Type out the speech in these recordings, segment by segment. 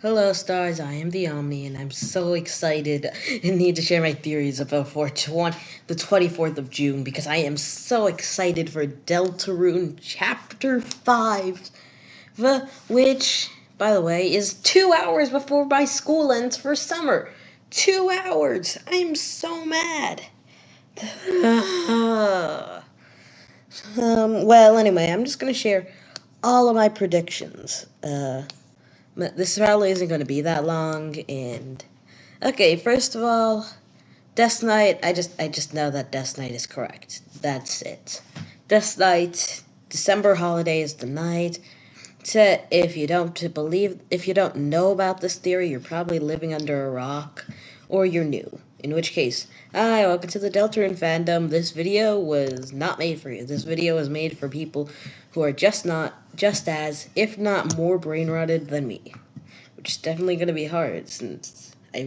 Hello, stars. I am the Omni, and I'm so excited and need to share my theories about the 24th of June because I am so excited for Deltarune Chapter 5, which, by the way, is 2 hours before my school ends for summer. 2 hours! I'm so mad. Well, anyway, I'm just gonna share all of my predictions. This probably isn't going to be that long, and okay, first of all, Death Knight. I just know that Death Knight is correct. That's it. Death Knight. December holiday is the night. If you don't know about this theory, you're probably living under a rock, or you're new. In which case, hi, welcome to the Deltarune fandom. This video was not made for you. This video was made for people who are just as, if not more brain rotted than me. Which is definitely going to be hard since I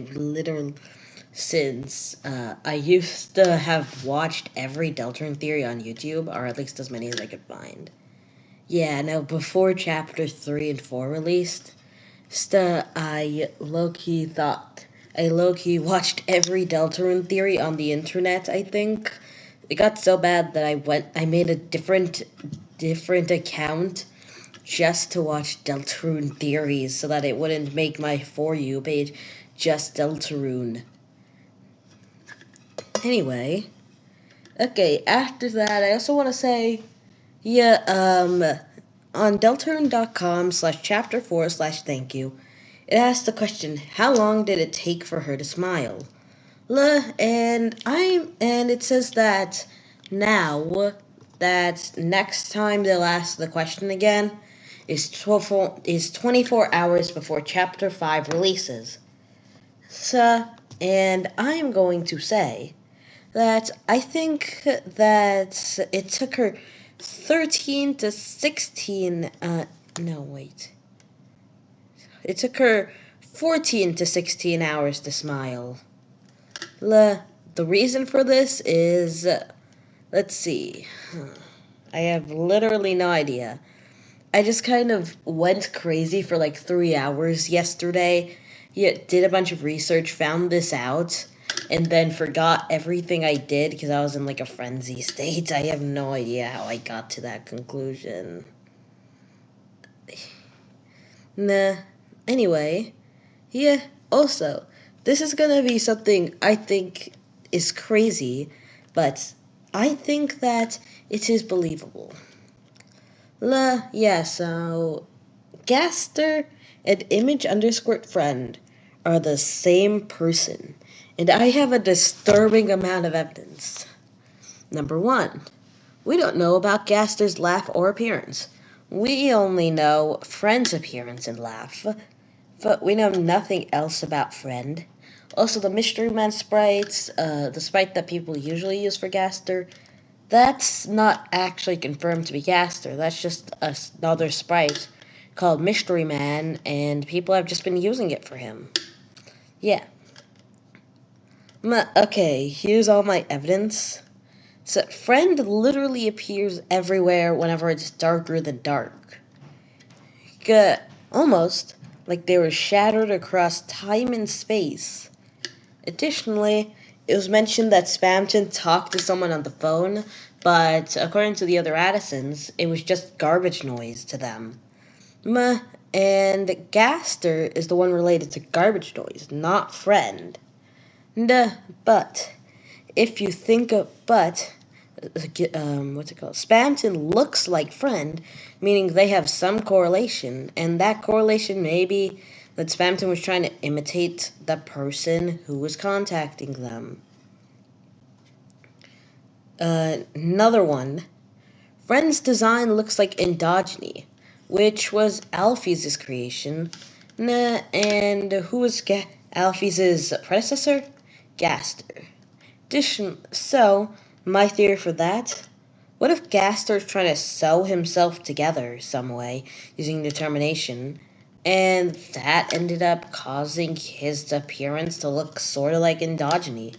used to have watched every Deltarune theory on YouTube, or at least as many as I could find. Yeah, no, before Chapter 3 and 4 released, I low-key watched every Deltarune theory on the internet, I think. It got so bad that I made a different account just to watch Deltarune theories so that it wouldn't make my For You page just Deltarune. Anyway, okay, after that, I also want to say, on deltarune.com/chapter4/thank you, it asks the question, how long did it take for her to smile? And it says that now that next time they'll ask the question again is 24 hours before Chapter 5 releases. So, and I'm going to say that I think that it took her 13 to 16, no, wait. It took her 14 to 16 hours to smile. The reason for this is, let's see. I have literally no idea. I just kind of went crazy for like 3 hours yesterday. Did a bunch of research, found this out, and then forgot everything I did because I was in like a frenzy state. I have no idea how I got to that conclusion. Nah. Anyway, also, this is gonna be something I think is crazy, but I think that it is believable. So Gaster and Image_friend are the same person, and I have a disturbing amount of evidence. Number one, we don't know about Gaster's laugh or appearance. We only know Friend's appearance and laugh, but we know nothing else about Friend. Also, the Mystery Man sprites, the sprite that people usually use for Gaster, that's not actually confirmed to be Gaster. That's just another sprite called Mystery Man, and people have just been using it for him. Yeah. Okay, here's all my evidence. So, Friend literally appears everywhere whenever it's darker than dark. Almost like they were shattered across time and space. Additionally, it was mentioned that Spamton talked to someone on the phone, but according to the other Addisons, it was just garbage noise to them. And Gaster is the one related to garbage noise, not Friend. But if you think of what's it called? Spamton looks like Friend, meaning they have some correlation, and that correlation may be that Spamton was trying to imitate the person who was contacting them. Another one. Friend's design looks like Endogyny, which was Alphys' creation. And who was Alphys' predecessor? Gaster. So, my theory for that, what if Gaster's trying to sew himself together some way using determination, and that ended up causing his appearance to look sort of like Endogyny?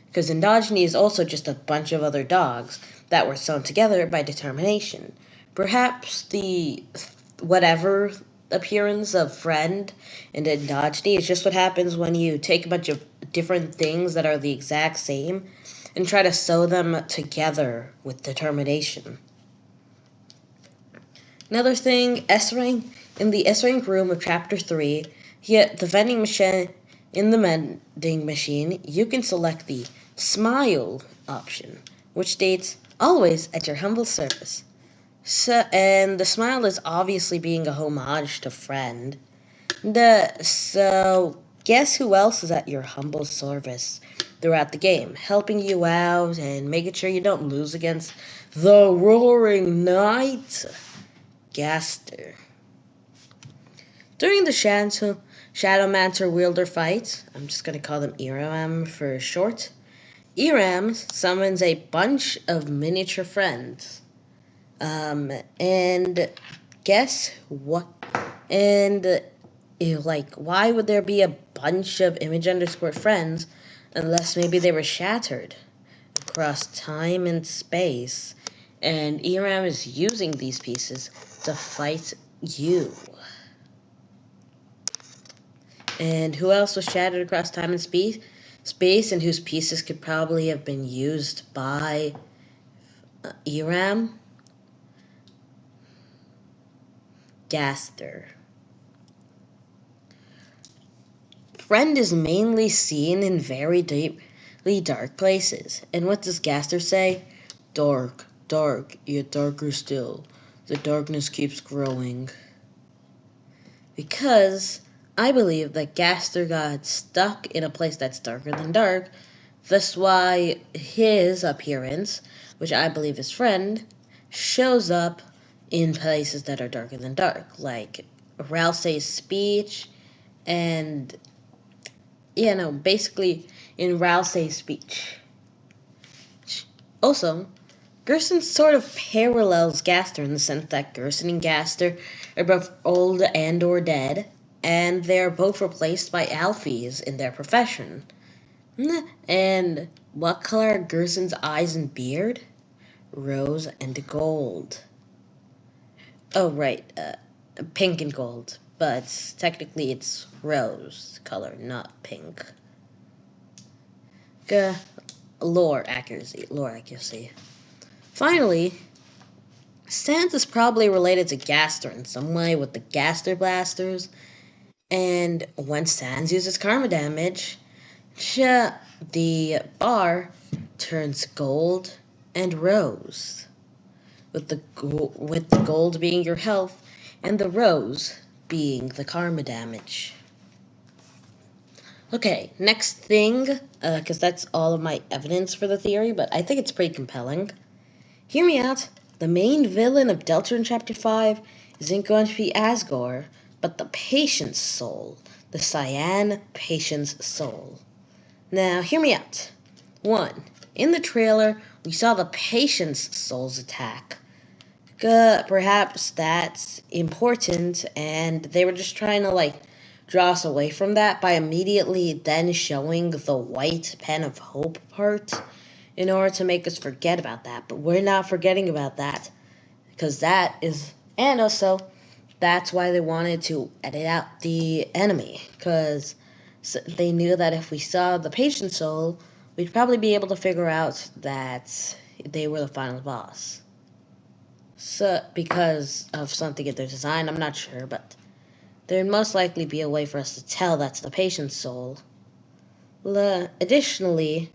Because Endogyny is also just a bunch of other dogs that were sewn together by determination. Perhaps the whatever appearance of friend and endogeny. It's just what happens when you take a bunch of different things that are the exact same and try to sew them together with determination. Another thing, S-Rank, in the S-Rank room of Chapter 3, the vending machine, in the vending machine, you can select the Smile option, which states, always at your humble service. And the smile is obviously being a homage to Friend. So, guess who else is at your humble service throughout the game, helping you out and making sure you don't lose against the Roaring Knight? Gaster. During the Shadowmancer Wielder fight, I'm just going to call them Eram for short, Eram summons a bunch of miniature friends. And guess what? And why would there be a bunch of image_friends unless maybe they were shattered across time and space, and Eram is using these pieces to fight you. And who else was shattered across time and space, and whose pieces could probably have been used by Eram? Gaster. Friend is mainly seen in very deeply dark places. And what does Gaster say? Dark, dark, yet darker still. The darkness keeps growing. Because I believe that Gaster got stuck in a place that's darker than dark. That's why his appearance, which I believe is Friend, shows up in places that are darker than dark, like Ralsei's speech, and basically in Ralsei's speech. Also, Gerson sort of parallels Gaster in the sense that Gerson and Gaster are both old and or dead, and they're both replaced by Alfies in their profession. And what color are Gerson's eyes and beard? Rose and gold. Oh, right, pink and gold, but technically it's rose color, not pink. Lore accuracy. Finally, Sans is probably related to Gaster in some way with the Gaster Blasters, and when Sans uses karma damage, the bar turns gold and rose, with the gold being your health and the rose being the karma damage. Okay, next thing, because that's all of my evidence for the theory, but I think it's pretty compelling. Hear me out. The main villain of Deltarune Chapter 5 isn't going to be Asgore, but the Patience Soul, the Cyan Patience Soul. Now, hear me out. 1. In the trailer, we saw the Patience Soul's attack. Perhaps that's important, and they were just trying to, draw us away from that by immediately then showing the white pen of hope part in order to make us forget about that. But we're not forgetting about that, because that is, and also, that's why they wanted to edit out the enemy, because they knew that if we saw the Patient Soul, we'd probably be able to figure out that they were the final boss. So, because of something in their design, I'm not sure, but there'd most likely be a way for us to tell that's the Patient's Soul. Additionally,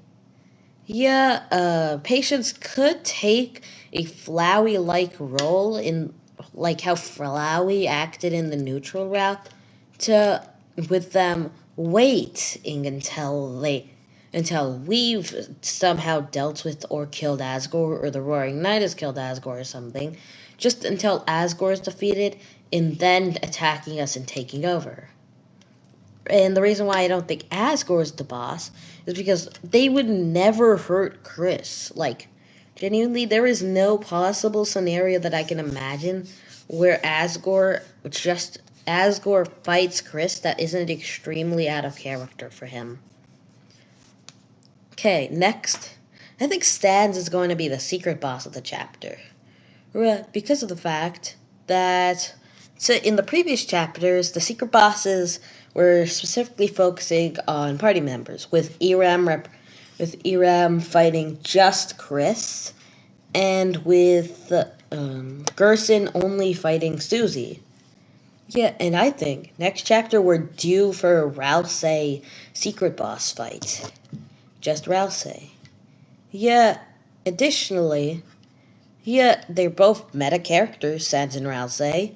Patience could take a Flowey-like role in, like how Flowey acted in the neutral route, with them waiting until we've somehow dealt with or killed Asgore, or the Roaring Knight has killed Asgore or something, just until Asgore is defeated, and then attacking us and taking over. And the reason why I don't think Asgore is the boss is because they would never hurt Chris. Genuinely, there is no possible scenario that I can imagine where Asgore fights Chris that isn't extremely out of character for him. Okay, next. I think Stans is going to be the secret boss of the chapter. Because of the fact that So in the previous chapters, the secret bosses were specifically focusing on party members, with Eram fighting just Chris, and with Gerson only fighting Susie. Yeah, and I think next chapter we're due for a Rousey secret boss fight. Just Rousey. Yeah, additionally, yeah, they're both meta characters, Sans and Rousey.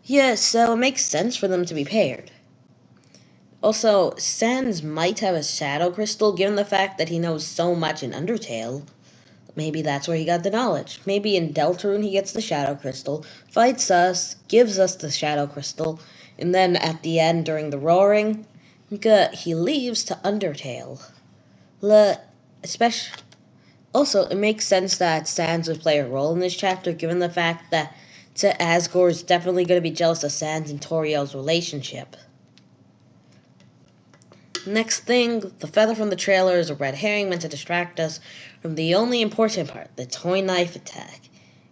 Yeah, so it makes sense for them to be paired. Also, Sans might have a shadow crystal given the fact that he knows so much in Undertale. Maybe that's where he got the knowledge. Maybe in Deltarune he gets the shadow crystal, fights us, gives us the shadow crystal, and then at the end during the roaring, he leaves to Undertale. Especially, also, it makes sense that Sans would play a role in this chapter given the fact that Asgore is definitely going to be jealous of Sans and Toriel's relationship. Next thing, the feather from the trailer is a red herring meant to distract us from the only important part, the toy knife attack.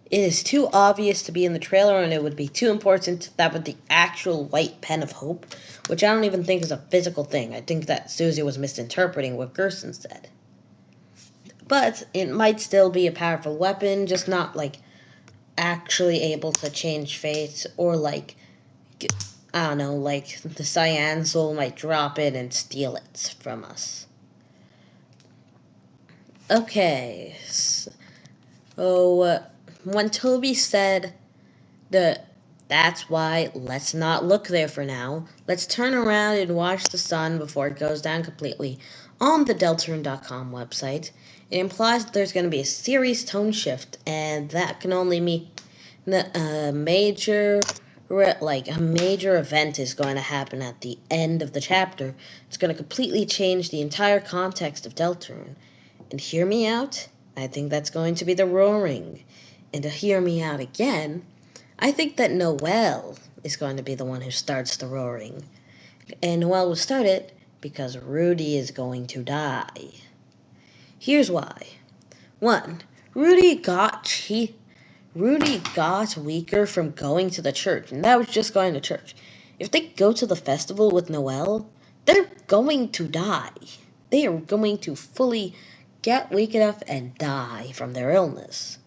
It is too obvious to be in the trailer, and it would be too important that with the actual white pen of hope, which I don't even think is a physical thing. I think that Susie was misinterpreting what Gerson said. But it might still be a powerful weapon, just not, actually able to change fates, or, I don't know, the Cyan Soul might drop it and steal it from us. Okay, so when Toby said that's why, let's not look there for now. Let's turn around and watch the sun before it goes down completely on the Deltarune.com website. It implies that there's going to be a serious tone shift, and that can only mean that a major event is going to happen at the end of the chapter. It's going to completely change the entire context of Deltarune. And hear me out, I think that's going to be the roaring. And to hear me out again, I think that Noelle is going to be the one who starts the roaring. And Noelle will start it because Rudy is going to die. Here's why. 1. Rudy got weaker from going to the church, and that was just going to church. If they go to the festival with Noelle, they're going to die. They are going to fully get weak enough and die from their illness.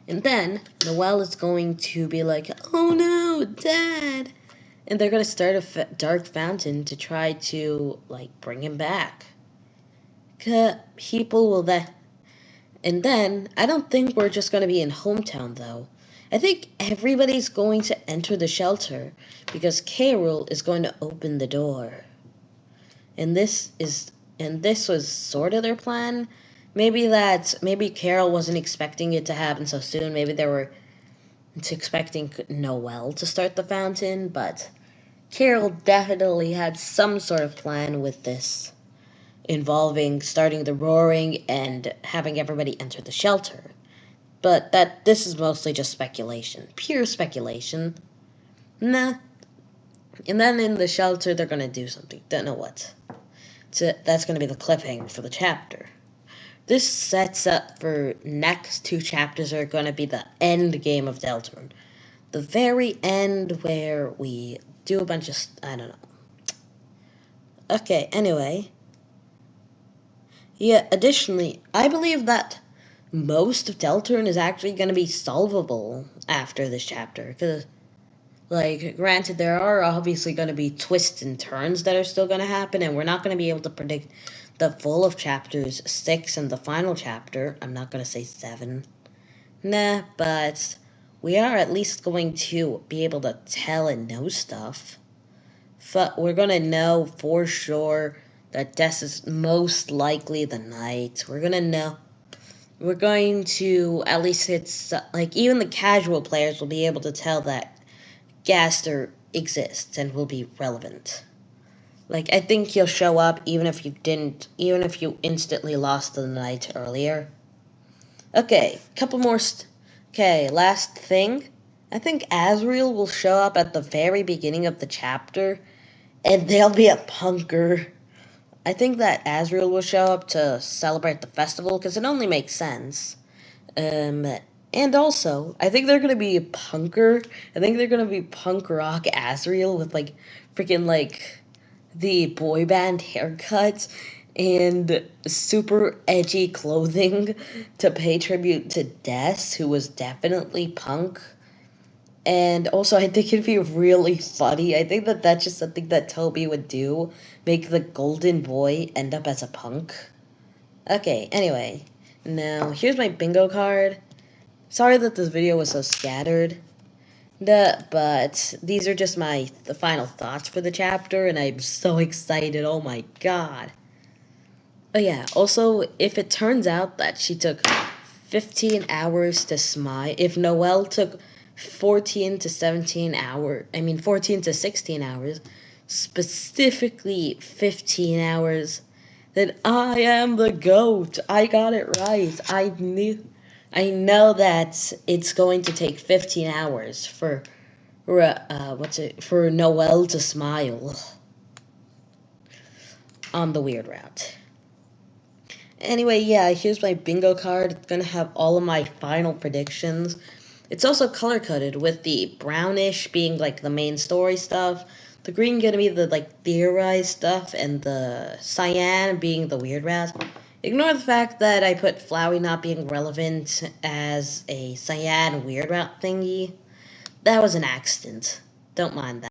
And then Noelle is going to be like, "Oh no, Dad!" And they're going to start a dark fountain to try to, bring him back. People will then... And then, I don't think we're just going to be in Hometown, though. I think everybody's going to enter the shelter because Carol is going to open the door. And this was sort of their plan. Maybe Carol wasn't expecting it to happen so soon. Maybe they were expecting Noelle to start the fountain, but Carol definitely had some sort of plan with this, involving starting the roaring and having everybody enter the shelter. But this is mostly just speculation. Pure speculation. Nah. And then in the shelter, they're going to do something. Don't know what. So that's going to be the cliffhanger for the chapter. This sets up for next 2 chapters are going to be the end game of Deltarune. The very end where we do a bunch of... I don't know. Okay, anyway. Yeah, additionally, I believe that most of Deltarune is actually going to be solvable after this chapter. Because, granted, there are obviously going to be twists and turns that are still going to happen, and we're not going to be able to predict the full of chapters 6 and the final chapter. I'm not going to say 7. Nah, but we are at least going to be able to tell and know stuff. We're going to know for sure that Des is most likely the knight. We're going to, at least even the casual players will be able to tell that Gaster exists and will be relevant. I think he'll show up even if you instantly lost the knight earlier. Okay, couple more. Okay, last thing. I think Azrael will show up at the very beginning of the chapter, and there'll be a punker. I think that Azrael will show up to celebrate the festival, because it only makes sense. And And also, I think they're gonna be punker. I think they're gonna be punk rock Asriel with like freaking like the boy band haircuts and super edgy clothing to pay tribute to Des, who was definitely punk. And also, I think it'd be really funny. I think that that's just something that Toby would do, make the golden boy end up as a punk. Okay, anyway, now here's my bingo card. Sorry that this video was so scattered, but these are just the final thoughts for the chapter, and I'm so excited. Oh my god. Oh yeah, also, if it turns out that she took 15 hours to smile, if Noelle took 14 to 17 hours, 14 to 16 hours, specifically 15 hours, then I am the GOAT. I got it right. I know that it's going to take 15 hours for Noelle to smile on the weird route. Anyway, yeah, here's my bingo card. It's gonna have all of my final predictions. It's also color coded, with the brownish being like the main story stuff, the green gonna be the like theorized stuff, and the cyan being the weird route. Ignore the fact that I put Flowey not being relevant as a cyan weird route thingy. That was an accident. Don't mind that.